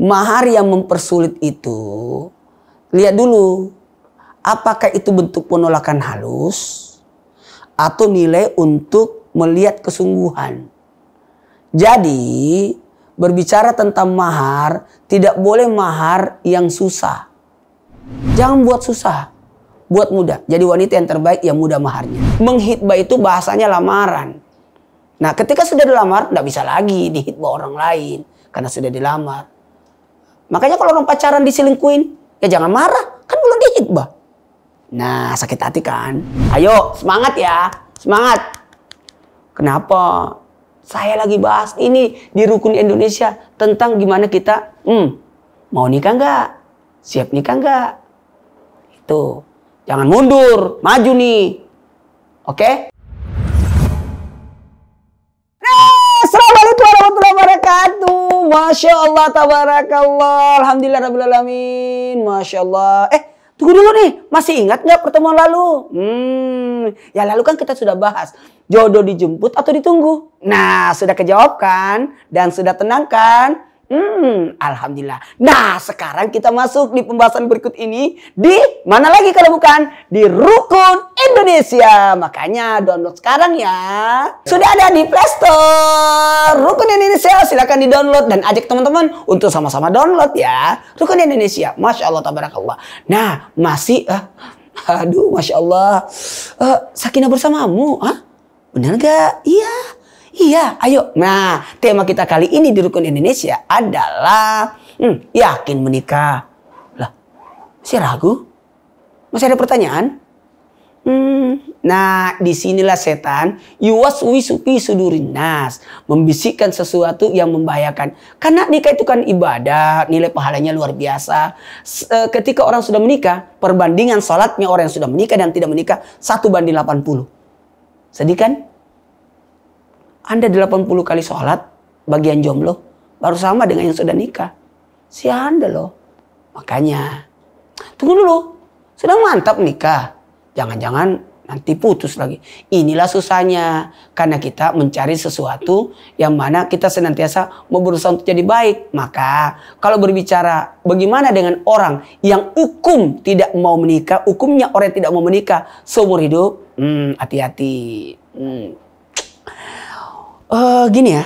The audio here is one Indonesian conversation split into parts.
mahar yang mempersulit itu, lihat dulu apakah itu bentuk penolakan halus atau nilai untuk melihat kesungguhan. Jadi berbicara tentang mahar, tidak boleh mahar yang susah. Jangan buat susah, buat mudah. Jadi wanita yang terbaik yang mudah maharnya. Menghitbah itu bahasanya lamaran. Nah, ketika sudah dilamar, tidak bisa lagi dihitbah orang lain karena sudah dilamar. Makanya kalau orang pacaran diselingkuhin, ya jangan marah, kan belum dihitbah. Nah, sakit hati kan? Ayo, semangat ya, semangat. Kenapa? Saya lagi bahas ini di Rukun Indonesia tentang gimana kita, mau nikah nggak? Siap nikah nggak? Itu, jangan mundur, maju nih, oke? Assalamualaikum warahmatullahi wabarakatuh. Masya Allah, tabarakallah, alhamdulillah rabbil alamin. Masya Allah. Tunggu dulu nih, masih ingat nggak pertemuan lalu? Ya lalu kan kita sudah bahas jodoh dijemput atau ditunggu. Nah, sudah kejawab kan? Dan sudah tenang kan? Alhamdulillah. Nah, sekarang kita masuk di pembahasan berikut ini. Di mana lagi kalau bukan di Rukun Indonesia. Makanya download sekarang ya. Sudah ada di Play Store Rukun Indonesia. Silakan di-download dan ajak teman-teman untuk sama-sama download ya. Rukun Indonesia. Masya Allah, tabarakallah. Nah, masih aduh, Masya Allah. Sakinah bersamamu. Benar gak? Iya, ayo. Nah, tema kita kali ini di Rukun Indonesia adalah yakin menikah. Lah, masih ragu? Masih ada pertanyaan? Nah, disinilah setan yuwaswisu fi sudurin nas, membisikkan sesuatu yang membahayakan. Karena nikah itu kan ibadah, nilai pahalanya luar biasa. Ketika orang sudah menikah, perbandingan salatnya orang yang sudah menikah dan tidak menikah 1:80. Sedih kan? Anda 80 kali sholat bagian jomblo baru sama dengan yang sudah nikah. Si Anda loh. Makanya tunggu dulu. Sudah mantap nikah. Jangan-jangan nanti putus lagi. Inilah susahnya. Karena kita mencari sesuatu yang mana kita senantiasa mau berusaha untuk jadi baik. Maka kalau berbicara bagaimana dengan orang yang hukum tidak mau menikah. Hukumnya orang yang tidak mau menikah seumur hidup. Hati-hati. Gini ya,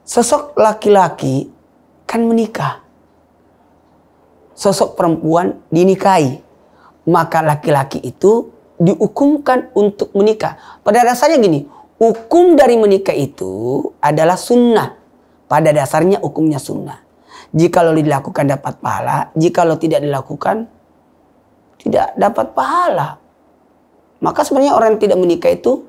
sosok laki-laki kan menikah, sosok perempuan dinikahi, maka laki-laki itu dihukumkan untuk menikah. Pada dasarnya gini, hukum dari menikah itu adalah sunnah. Pada dasarnya hukumnya sunnah. Jikalau dilakukan dapat pahala, jikalau tidak dilakukan tidak dapat pahala. Maka sebenarnya orang yang tidak menikah itu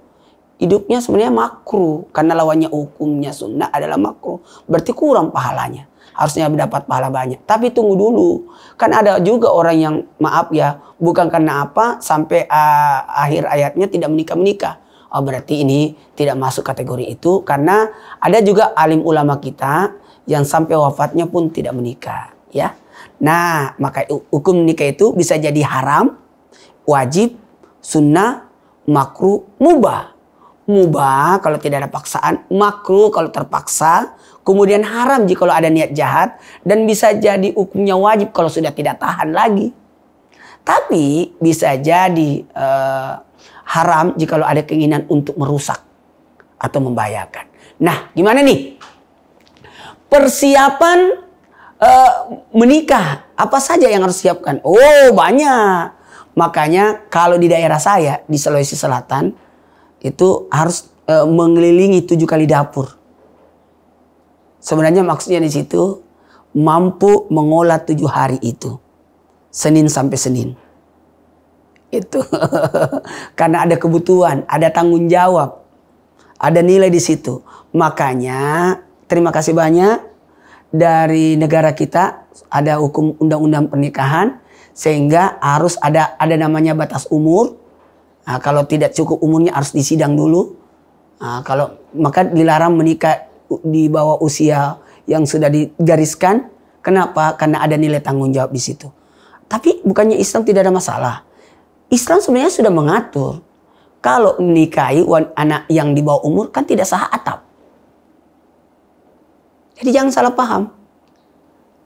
hidupnya sebenarnya makruh. Karena lawannya hukumnya sunnah adalah makruh. Berarti kurang pahalanya. Harusnya dapat pahala banyak. Tapi tunggu dulu. Kan ada juga orang yang maaf ya. Bukan karena apa sampai akhir ayatnya tidak menikah-menikah. Berarti ini tidak masuk kategori itu. Karena ada juga alim ulama kita yang sampai wafatnya pun tidak menikah. Ya. Nah, maka hukum nikah itu bisa jadi haram, wajib, sunnah, makruh, mubah. Mubah kalau tidak ada paksaan, makruh kalau terpaksa, kemudian haram jika ada niat jahat, dan bisa jadi hukumnya wajib kalau sudah tidak tahan lagi. Tapi bisa jadi haram jika ada keinginan untuk merusak atau membahayakan. Nah, gimana nih? Persiapan menikah, apa saja yang harus siapkan? Oh, banyak. Makanya kalau di daerah saya, di Sulawesi Selatan, itu harus mengelilingi 7 kali dapur. Sebenarnya maksudnya di situ mampu mengolah 7 hari itu. Senin sampai Senin. Itu. Karena ada kebutuhan, ada tanggung jawab. Ada nilai di situ. Makanya terima kasih banyak dari negara kita ada hukum undang-undang pernikahan sehingga harus ada namanya batas umur. Nah, kalau tidak cukup umurnya harus disidang dulu. Nah, maka dilarang menikah di bawah usia yang sudah digariskan. Kenapa? Karena ada nilai tanggung jawab di situ. Tapi bukannya Islam tidak ada masalah. Islam sebenarnya sudah mengatur. Kalau menikahi anak yang di bawah umur kan tidak sah atap. Jadi jangan salah paham.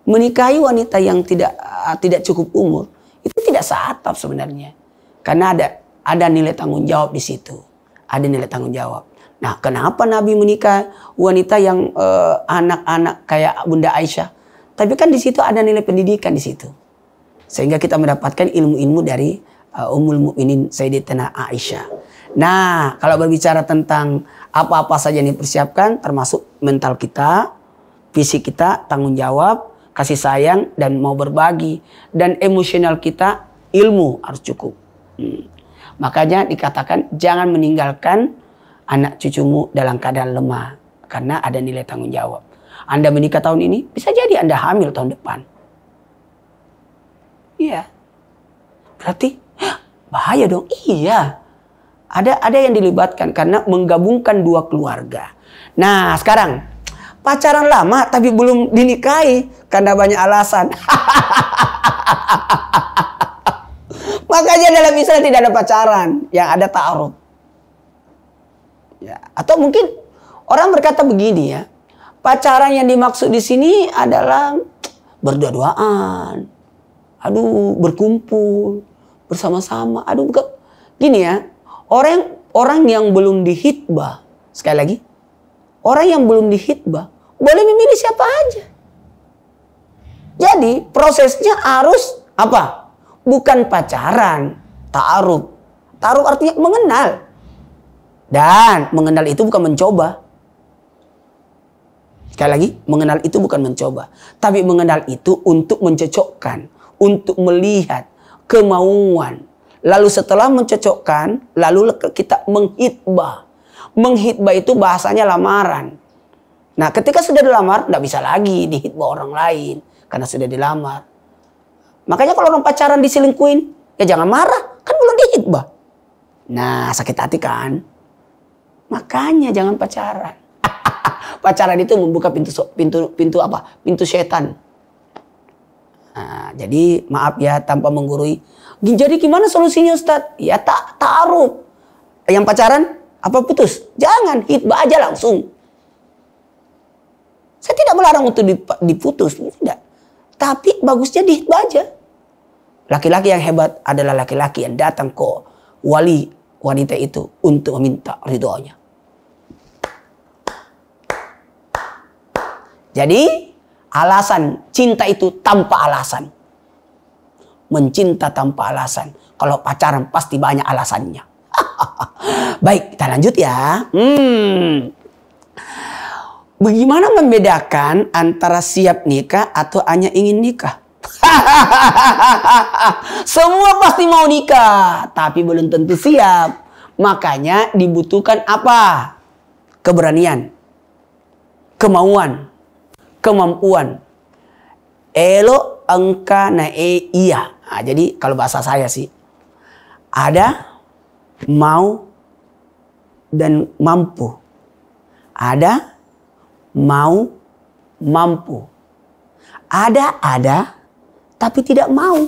menikahi wanita yang tidak cukup umur itu tidak satap sebenarnya, karena ada nilai tanggung jawab di situ, ada nilai tanggung jawab. Nah, kenapa Nabi menikah wanita yang anak-anak kayak Bunda Aisyah? Tapi kan di situ ada nilai pendidikan di situ, sehingga kita mendapatkan ilmu-ilmu dari Ummul Mukminin Sayyidatina Aisyah. Nah, kalau berbicara tentang apa-apa saja yang dipersiapkan, termasuk mental kita, fisik kita, tanggung jawab, kasih sayang, dan mau berbagi. Dan emosional kita, ilmu harus cukup. Makanya dikatakan jangan meninggalkan anak cucumu dalam keadaan lemah. Karena ada nilai tanggung jawab. Anda menikah tahun ini, bisa jadi Anda hamil tahun depan. Iya. Berarti bahaya dong. Iya. Ada yang dilibatkan karena menggabungkan dua keluarga. Nah, sekarang pacaran lama tapi belum dinikahi karena banyak alasan. Makanya dalam Islam tidak ada pacaran, yang ada ta'aruf. Ya, atau mungkin orang berkata begini ya, pacaran yang dimaksud di sini adalah berdua-duaan, berkumpul bersama-sama, bukan gini ya. Orang yang belum dihitbah, sekali lagi, orang yang belum dihitbah boleh memilih siapa aja. Jadi prosesnya harus apa? Bukan pacaran, ta'aruf. Ta'aruf artinya mengenal. Dan mengenal itu bukan mencoba. Sekali lagi, mengenal itu bukan mencoba. Tapi mengenal itu untuk mencocokkan, untuk melihat kemauan. Lalu setelah mencocokkan, lalu kita menghitbah. Menghitbah itu bahasanya lamaran. Nah, ketika sudah dilamar, tidak bisa lagi dihitbah orang lain. Karena sudah dilamar. Makanya kalau orang pacaran diselingkuhin, ya jangan marah. Kan belum dihitbah. Nah, sakit hati kan? Makanya jangan pacaran. Pacaran itu membuka pintu setan. Nah, jadi maaf ya tanpa menggurui. Jadi gimana solusinya Ustadz? Ya ta'aruf. Yang pacaran apa putus? Jangan, hitbah aja langsung. Saya tidak melarang untuk diputus, tidak. Tapi bagusnya dihitbah aja. Laki-laki yang hebat adalah laki-laki yang datang ke wali wanita itu untuk meminta ridhonya. Jadi alasan cinta itu tanpa alasan. Mencinta tanpa alasan. Kalau pacaran pasti banyak alasannya. Baik, kita lanjut ya. Bagaimana membedakan antara siap nikah atau hanya ingin nikah? Semua pasti mau nikah, tapi belum tentu siap. Makanya dibutuhkan apa? Keberanian, kemauan, kemampuan. Elo engka na iya. Nah, jadi kalau bahasa saya sih, ada mau dan mampu. Ada mau mampu. Ada tapi tidak mau.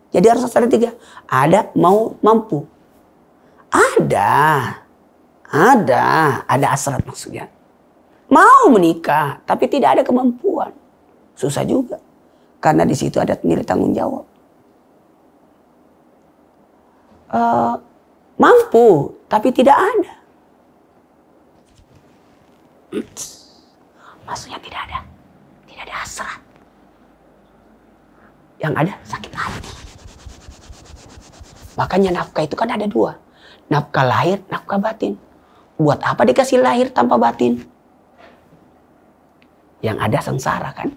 Jadi harus ada tiga. Ada mau mampu. Ada hasrat maksudnya. Mau menikah tapi tidak ada kemampuan. Susah juga. Karena di situ ada nilai tanggung jawab. Mampu tapi tidak ada. Maksudnya tidak ada hasrat. Yang ada sakit hati. Makanya nafkah itu kan ada dua. Nafkah lahir, nafkah batin. Buat apa dikasih lahir tanpa batin? Yang ada sengsara kan.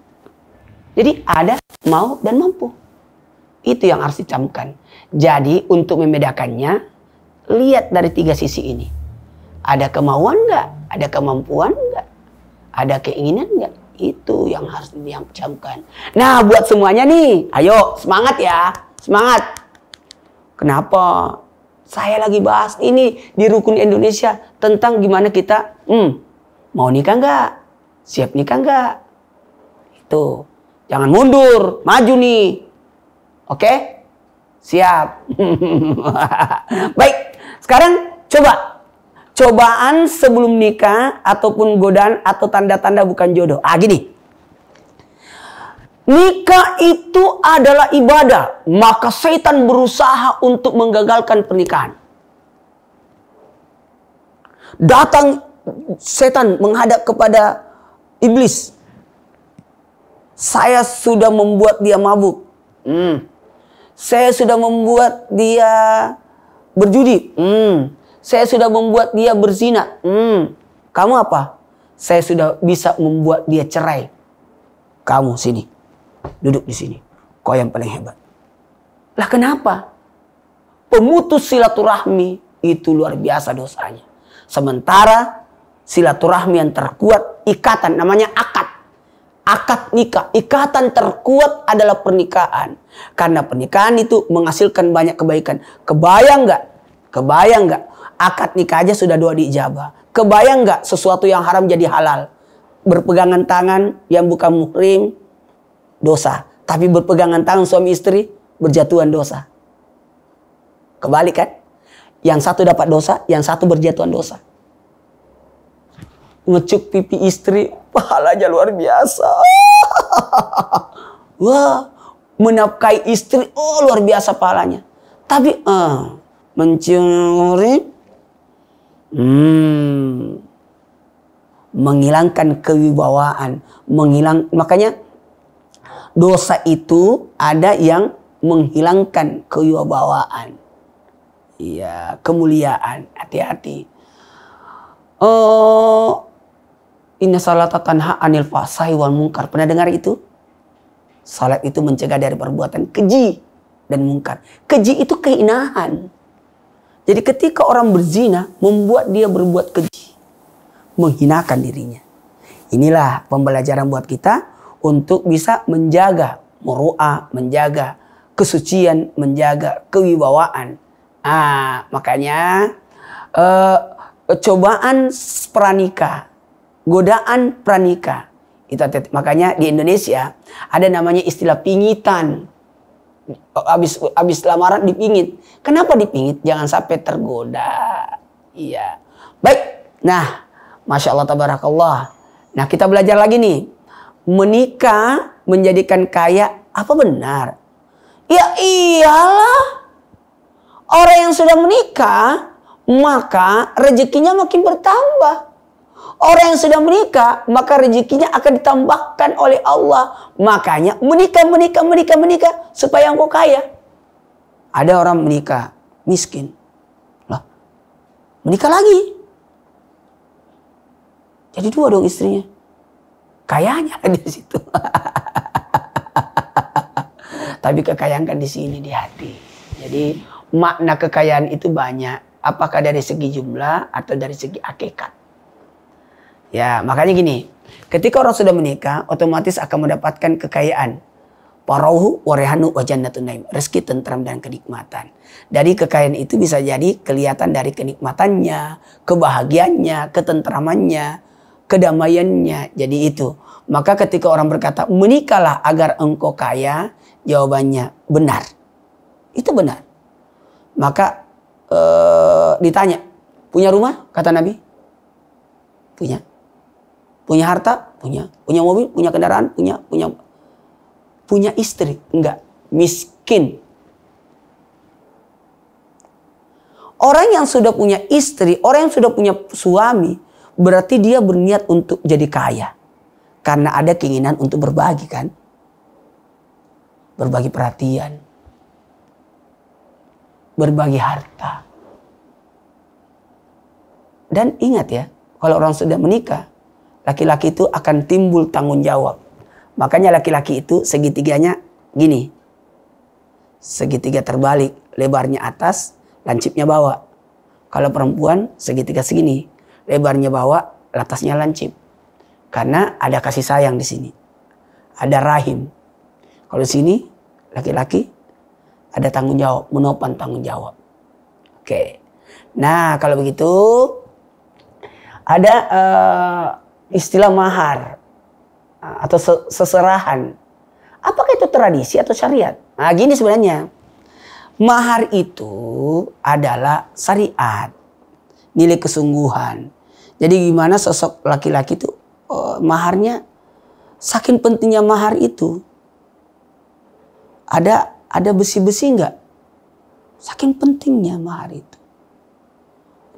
Jadi ada mau dan mampu. Itu yang harus dicamkan. Jadi untuk membedakannya, lihat dari tiga sisi ini. Ada kemauan nggak? Ada kemampuan nggak? Ada keinginan nggak? Itu yang harus dicamkan. Nah, buat semuanya nih, ayo semangat ya, semangat. Kenapa? Saya lagi bahas ini di Rukun Indonesia tentang gimana kita mau nikah nggak? Siap nikah nggak? Itu. Jangan mundur, maju nih. Oke? Siap. Baik, sekarang coba. Cobaan sebelum nikah ataupun godaan atau tanda-tanda bukan jodoh. Gini. Nikah itu adalah ibadah, maka setan berusaha untuk menggagalkan pernikahan. Datang setan menghadap kepada iblis. Saya sudah membuat dia mabuk. Saya sudah membuat dia berjudi. Saya sudah membuat dia berzina. Kamu apa? Saya sudah bisa membuat dia cerai. Kamu sini. Duduk di sini. Kau yang paling hebat. Lah kenapa? Pemutus silaturahmi itu luar biasa dosanya. Sementara silaturahmi yang terkuat, ikatan, namanya akad. Akad nikah. Ikatan terkuat adalah pernikahan. Karena pernikahan itu menghasilkan banyak kebaikan. Kebayang nggak? Kebayang nggak? Akad nikah aja sudah doa diijabah. Kebayang nggak sesuatu yang haram jadi halal? Berpegangan tangan yang bukan muhrim, dosa. Tapi berpegangan tangan suami istri, berjatuhan dosa. Kebalik kan? Yang satu dapat dosa, yang satu berjatuhan dosa. Ngecup pipi istri, pahalanya luar biasa. Wah, menafkahi istri, oh luar biasa pahalanya. Tapi mencuri, menghilangkan kewibawaan, makanya dosa itu ada yang menghilangkan kewibawaan, iya, kemuliaan. Hati-hati. Inna salata tanha anil fahsai wal munkar. Pernah dengar itu? Salat itu mencegah dari perbuatan keji dan mungkar. Keji itu kehinahan. Jadi ketika orang berzina, membuat dia berbuat keji, menghinakan dirinya. Inilah pembelajaran buat kita untuk bisa menjaga muru'ah, menjaga kesucian, menjaga kewibawaan. Makanya cobaan pranikah, godaan pranikah. Makanya di Indonesia ada namanya istilah pingitan. Habis lamaran dipingit. Kenapa dipingit? Jangan sampai tergoda. Iya. Baik. Nah, Masya Allah tabarakallah. Nah, kita belajar lagi nih. Menikah menjadikan kaya, apa benar? Ya iyalah. Orang yang sudah menikah, maka rezekinya makin bertambah. Orang yang sudah menikah, maka rezekinya akan ditambahkan oleh Allah. Makanya menikah supaya engkau kaya. Ada orang menikah miskin. Lah, menikah lagi. Jadi dua dong istrinya. Kayanya di situ. Tapi kekayaan kan di sini, di hati. Jadi makna kekayaan itu banyak. Apakah dari segi jumlah atau dari segi hakikat. Ya, makanya gini. Ketika orang sudah menikah, otomatis akan mendapatkan kekayaan. Parauhu warehanu wajannatun naim. Rezeki, tentram, dan kenikmatan. Dari kekayaan itu bisa jadi kelihatan dari kenikmatannya, kebahagiaannya, ketentramannya, kedamaiannya. Jadi itu. Maka ketika orang berkata, menikahlah agar engkau kaya, jawabannya benar. Itu benar. Maka ditanya, punya rumah? Kata Nabi. Punya. Punya harta? Punya. Punya mobil? Punya kendaraan? Punya. Punya istri? Enggak. Miskin. Orang yang sudah punya istri, orang yang sudah punya suami, berarti dia berniat untuk jadi kaya. Karena ada keinginan untuk berbagi kan. Berbagi perhatian. Berbagi harta. Dan ingat ya, kalau orang sudah menikah, laki-laki itu akan timbul tanggung jawab. Makanya laki-laki itu segitiganya gini. Segitiga terbalik, lebarnya atas, lancipnya bawah. Kalau perempuan segitiga segini, lebarnya bawah, atasnya lancip. Karena ada kasih sayang di sini. Ada rahim. Kalau di sini laki-laki ada tanggung jawab, menopang tanggung jawab. Oke. Nah, kalau begitu ada istilah mahar atau seserahan. Apakah itu tradisi atau syariat? Nah, gini sebenarnya. Mahar itu adalah syariat. Nilai kesungguhan. Jadi gimana sosok laki-laki itu maharnya, saking pentingnya mahar itu. ada besi-besi nggak? Saking pentingnya mahar itu.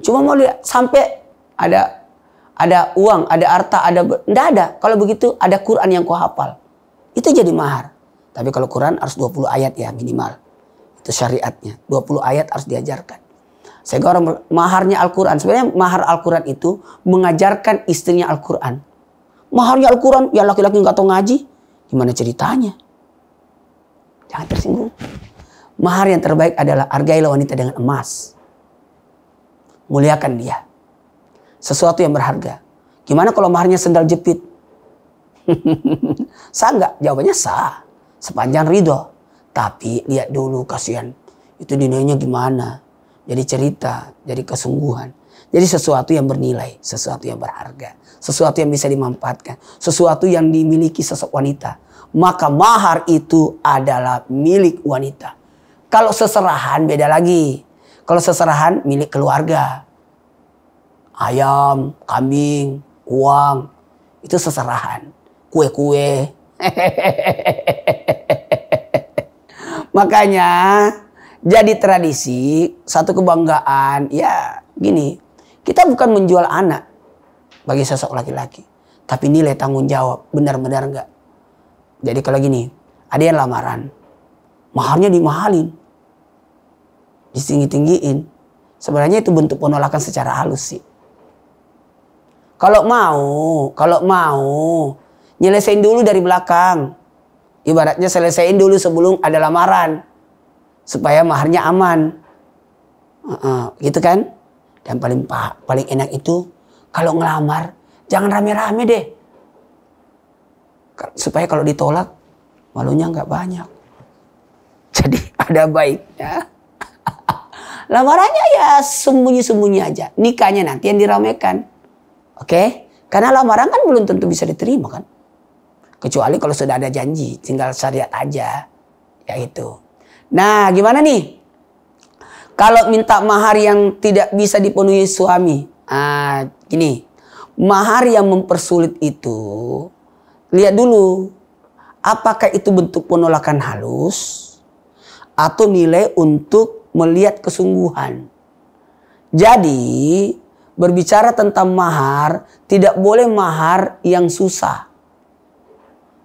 Cuma mau lihat sampai ada uang, ada harta, enggak ada. Kalau begitu ada Quran yang kau hafal. Itu jadi mahar. Tapi kalau Quran harus 20 ayat ya minimal. Itu syariatnya. 20 ayat harus diajarkan. Sehingga orang maharnya Al-Quran. Sebenarnya mahar Al-Quran itu mengajarkan istrinya Al-Quran. Maharnya Al-Quran, ya laki-laki nggak tahu ngaji. Gimana ceritanya? Jangan tersinggung. Mahar yang terbaik adalah hargailah wanita dengan emas. Muliakan dia. Sesuatu yang berharga. Gimana kalau maharnya sendal jepit? Sah nggak? Jawabannya sah. Sepanjang ridho. Tapi lihat dulu kasihan. Itu nilainya gimana? Jadi cerita, jadi kesungguhan. Jadi sesuatu yang bernilai, sesuatu yang berharga. Sesuatu yang bisa dimanfaatkan. Sesuatu yang dimiliki sosok wanita. Maka mahar itu adalah milik wanita. Kalau seserahan beda lagi. Kalau seserahan milik keluarga. Ayam, kambing, uang. Itu seserahan. Kue-kue. Makanya jadi tradisi, satu kebanggaan. Ya gini, kita bukan menjual anak bagi sosok laki-laki. Tapi nilai tanggung jawab, benar-benar enggak. Jadi kalau gini, ada yang lamaran. Maharnya dimahalin. Ditinggi-tinggiin. Sebenarnya itu bentuk penolakan secara halus sih. Kalau mau, nyelesain dulu dari belakang. Ibaratnya selesaiin dulu sebelum ada lamaran. Supaya maharnya aman. Gitu kan? Dan paling enak itu kalau ngelamar jangan rame-rame deh. Supaya kalau ditolak malunya nggak banyak. Jadi ada baiknya. Lamarannya ya sembunyi-sembunyi aja. Nikahnya nanti yang diramaikan. Oke? Karena lamaran kan belum tentu bisa diterima kan. Kecuali kalau sudah ada janji. Tinggal syariat aja. Ya itu. Nah gimana nih? Kalau minta mahar yang tidak bisa dipenuhi suami. Gini. Mahar yang mempersulit itu. Lihat dulu. Apakah itu bentuk penolakan halus. Atau nilai untuk melihat kesungguhan. Jadi berbicara tentang mahar. Tidak boleh mahar yang susah.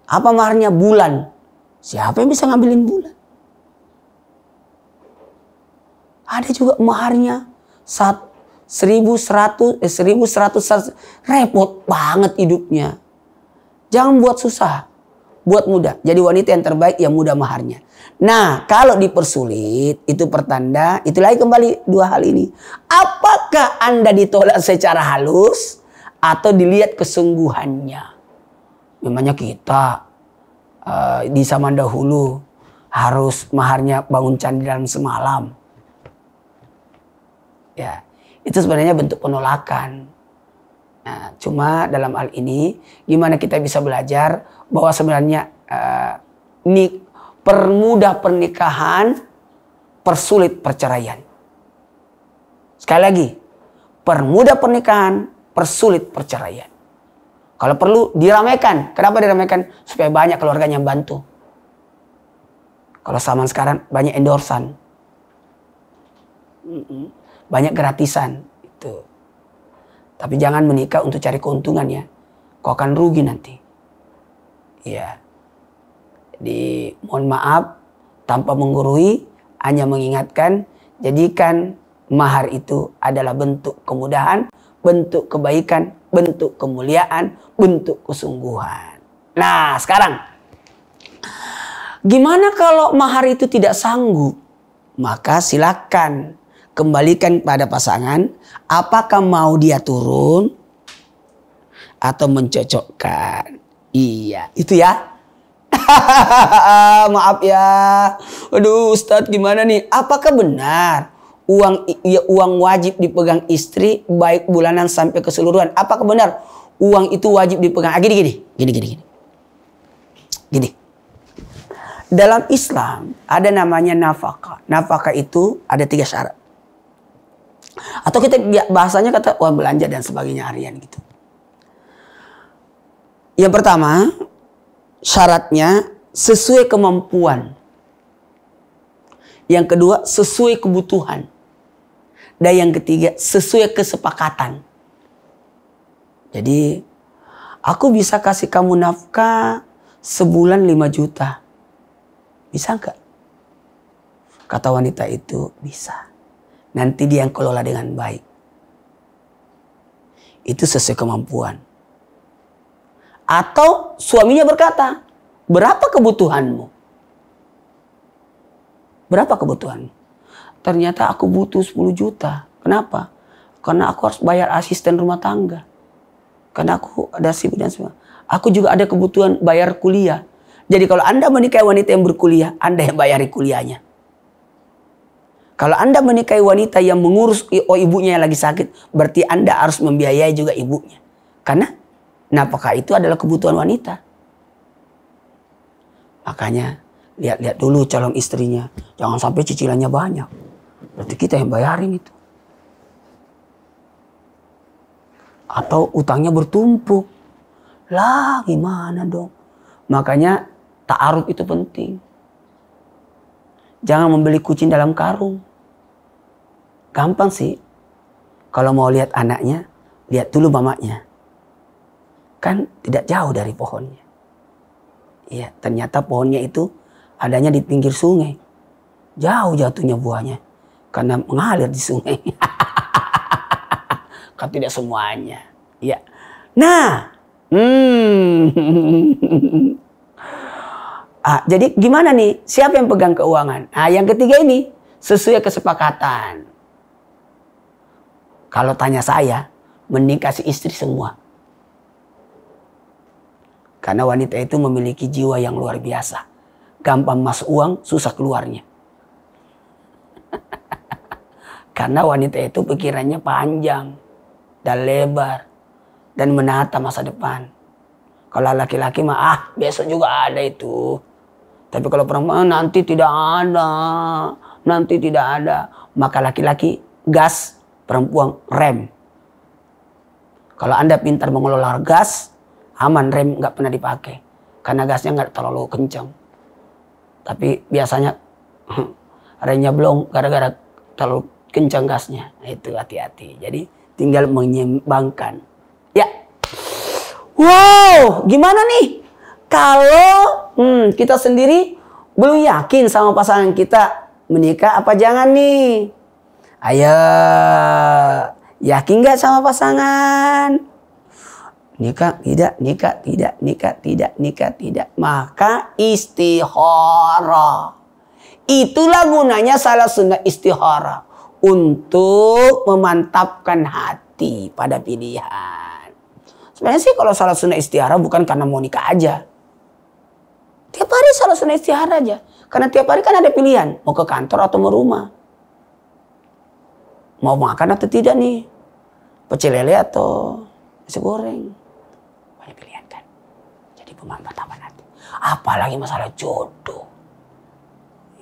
Apa maharnya? Bulan. Siapa yang bisa ngambilin bulan? Ada juga maharnya 1.100. Repot banget hidupnya. Jangan buat susah. Buat mudah. Jadi wanita yang terbaik yang mudah maharnya. Nah kalau dipersulit itu pertanda. Itu lagi kembali dua hal ini. Apakah Anda ditolak secara halus. Atau dilihat kesungguhannya. Memangnya kita di zaman dahulu harus maharnya bangun candi dalam semalam. Ya, itu sebenarnya bentuk penolakan. Nah, cuma dalam hal ini gimana kita bisa belajar bahwa sebenarnya permudah pernikahan, persulit perceraian. Sekali lagi, permudah pernikahan, persulit perceraian. Kalau perlu diramaikan. Kenapa diramaikan? Supaya banyak keluarganya yang bantu. Kalau zaman sekarang banyak endorsan. Banyak gratisan. Itu. Tapi jangan menikah untuk cari keuntungan ya. Kau akan rugi nanti. Iya. Jadi mohon maaf. Tanpa menggurui. Hanya mengingatkan. Jadikan mahar itu adalah bentuk kemudahan. Bentuk kebaikan. Bentuk kemuliaan. Bentuk kesungguhan. Nah sekarang. Gimana kalau mahar itu tidak sanggup? Maka silakan. Kembalikan pada pasangan. Apakah mau dia turun. Atau mencocokkan. Iya. Itu ya. Maaf ya. Aduh Ustadz gimana nih. Apakah benar. Uang wajib dipegang istri. Baik bulanan sampai keseluruhan. Apakah benar. Uang itu wajib dipegang. Gini. Dalam Islam. Ada namanya nafkah. Nafkah itu ada 3 syarat. Atau kita bahasanya kata uang belanja dan sebagainya harian gitu. Yang pertama, syaratnya sesuai kemampuan. Yang kedua, sesuai kebutuhan. Dan yang ketiga, sesuai kesepakatan. Jadi, aku bisa kasih kamu nafkah sebulan 5 juta. Bisa nggak? Kata wanita itu, bisa. Nanti dia yang kelola dengan baik. Itu sesuai kemampuan. Atau suaminya berkata, berapa kebutuhanmu? Berapa kebutuhanmu? Ternyata aku butuh 10 juta. Kenapa? Karena aku harus bayar asisten rumah tangga. Karena aku ada sibuk dan semua. Aku juga ada kebutuhan bayar kuliah. Jadi kalau Anda menikahi wanita yang berkuliah, Anda yang bayari kuliahnya. Kalau Anda menikahi wanita yang mengurus ibunya yang lagi sakit, berarti Anda harus membiayai juga ibunya. Karena nafkah itu adalah kebutuhan wanita. Makanya lihat-lihat dulu calon istrinya. Jangan sampai cicilannya banyak. Berarti kita yang bayarin itu. Atau utangnya bertumpuk. Lah gimana dong? Makanya ta'aruf itu penting. Jangan membeli kucing dalam karung. Gampang sih. Kalau mau lihat anaknya, lihat dulu mamanya. Kan tidak jauh dari pohonnya. Iya, ternyata pohonnya itu adanya di pinggir sungai. Jauh jatuhnya buahnya. Karena mengalir di sungai. Kan tidak semuanya. Iya. Nah. Jadi gimana nih? Siapa yang pegang keuangan? Yang ketiga ini. Sesuai kesepakatan. Kalau tanya saya. Mending kasih istri semua. Karena wanita itu memiliki jiwa yang luar biasa. Gampang masuk uang, susah keluarnya. Karena wanita itu pikirannya panjang dan lebar dan menata masa depan. Kalau laki-laki mah besok juga ada itu. Tapi kalau perempuan nanti tidak ada, nanti tidak ada. Maka laki-laki gas, perempuan rem. Kalau Anda pintar mengelola gas, aman, rem nggak pernah dipakai. Karena gasnya nggak terlalu kencang. Tapi biasanya remnya belum gara-gara terlalu kencang gasnya. Itu hati-hati. Jadi tinggal menyeimbangkan. Ya. Wow, gimana nih? Kalau kita sendiri belum yakin sama pasangan kita menikah apa jangan nih? Ayo, yakin nggak sama pasangan? Nikah tidak, nikah tidak, nikah tidak, nikah tidak. Maka istikharah. Itulah gunanya salah sunnah istikharah. Untuk memantapkan hati pada pilihan. Sebenarnya sih kalau salah sunnah istikharah bukan karena mau nikah aja. Tiap hari salah sunnah istikharah aja. Karena tiap hari kan ada pilihan. Mau ke kantor atau mau rumah. Mau makan atau tidak nih. Pecel lele atau nasi goreng. Banyak pilihan kan. Jadi pemantapan hati. Apalagi masalah jodoh.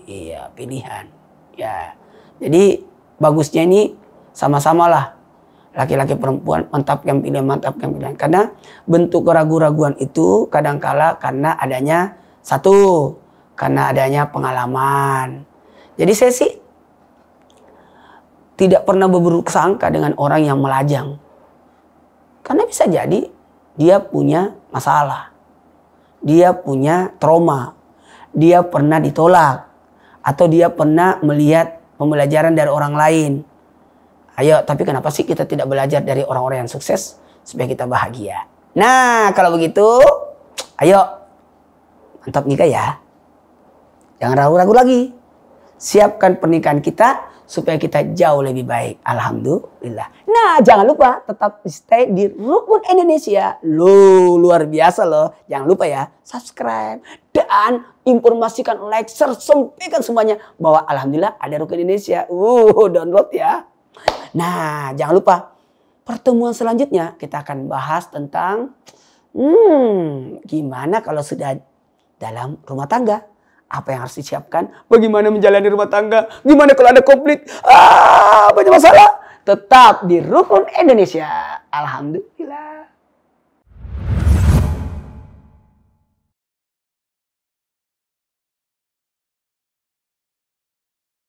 Iya, pilihan. Ya. Jadi bagusnya ini sama-sama lah. Laki-laki perempuan mantapkan pilihan. Karena bentuk keraguan-raguan itu kadangkala karena adanya satu. Karena adanya pengalaman. Jadi saya sih tidak pernah berburuk sangka dengan orang yang melajang. Karena bisa jadi dia punya masalah. Dia punya trauma. Dia pernah ditolak. Atau dia pernah melihat pembelajaran dari orang lain. Ayo, tapi kenapa sih kita tidak belajar dari orang-orang yang sukses supaya kita bahagia? Nah, kalau begitu, ayo mantap nikah ya. Jangan ragu-ragu lagi. Siapkan pernikahan kita supaya kita jauh lebih baik. Alhamdulillah. Nah, jangan lupa tetap stay di Rukun Indonesia. Luar biasa loh. Jangan lupa ya, subscribe dan informasikan, like, share, sampaikan semuanya bahwa alhamdulillah ada Rukun Indonesia. Download ya. Nah, jangan lupa pertemuan selanjutnya kita akan bahas tentang gimana kalau sudah dalam rumah tangga. Apa yang harus disiapkan? Bagaimana menjalani rumah tangga? Gimana kalau ada konflik? Banyak masalah. Tetap di Rukun Indonesia. Alhamdulillah.